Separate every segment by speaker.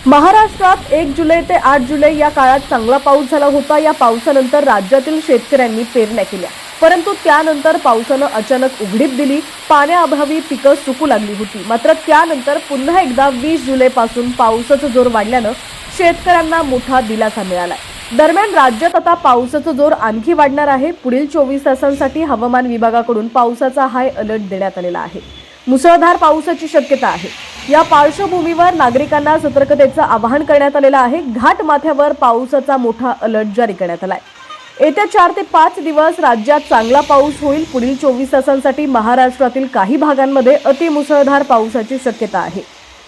Speaker 1: महाराष्ट्रात 1 जुलै ते 8 जुलै या काळात चांगला पाऊस झाला होता। या पावसानंतर राज्यातील शेतकऱ्यांनी पेरण्या केल्या, परंतु त्यानंतर पावसानं अचानक उघडीप दिली। पाण्याअभावी पिकं सुकू लागली होती। मात्र त्यानंतर पुन्हा एकदा 20 जुलैपासून पावसाचा जोर वाढल्यानं शेतकऱ्यांना मोठा दिलासा मिळालाय। दरम्यान राज्यात आता पावसाचा जोर आणखी वाढणार आहे। पुढील 24 तासांसाठी हवामान विभागाकडून पावसाचा हाय अलर्ट देण्यात आलेला आहे। मुसळधार पावसाची शक्यता आहे। या पार्श्वभूमीवर नागरिकांना सतर्कतेचं आवाहन करण्यात आलेलं आहे। घाट माथ्यावर पावसाचा मोठा अलर्ट जारी करण्यात आलाय। येत्या 4 ते 5 दिवस राज्यात चांगला पाऊस होईल। पुढील 24 तासांसाठी महाराष्ट्रातील काही भागांमध्ये अतिमुसळधार पावसाची शक्यता आहे।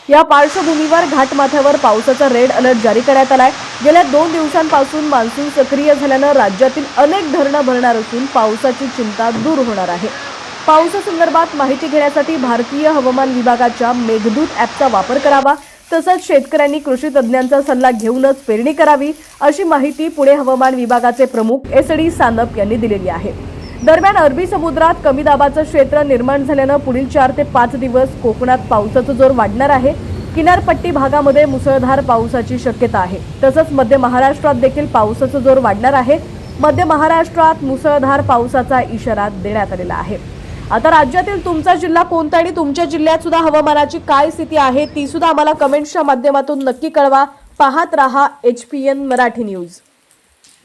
Speaker 1: या पार्श्वभूमीवर घाटमाथ्यावर पावसाचा रेड अलर्ट जारी करण्यात आलाय। गेल्या 2 दिवसांपासून मान्सून सक्रिय झाल्यानं राज्यातील अनेक धरणं भरणार असून पावसाची चिंता दूर होणार आहे। पावसासंदर्भात माहिती घेण्यासाठी भारतीय हवामान विभागाच्या मेघदूत ॲपचा वापर करावा। तसंच शेतकऱ्यांनी कृषी तज्ज्ञांचा सल्ला घेऊनच पेरणी करावी, अशी माहिती पुणे हवामान विभागाचे प्रमुख SD सानप यांनी दिलेली आहे। दरम्यान अरबी समुद्रात कमी दाबाचं क्षेत्र निर्माण झाल्यानं पुढील 4 ते 5 दिवस कोकणात पावसाचा जोर वाढणार आहे। किनारपट्टी भागामध्ये मुसळधार पावसाची शक्यता आहे। तसंच मध्य महाराष्ट्रात देखील पावसाचा जोर वाढणार आहे। मध्य महाराष्ट्रात मुसळधार पावसाचा इशारा देण्यात आलेला आहे। आता राज्यातील तुमचा जिल्हा कोणता आणि तुमच्या जिल्ह्यात सुद्धा हवामानाची काय स्थिती आहे ती सुद्धा आम्हाला कमेंट्सच्या माध्यमातून नक्की कळवा। पाहत रहा HPN मराठी न्यूज।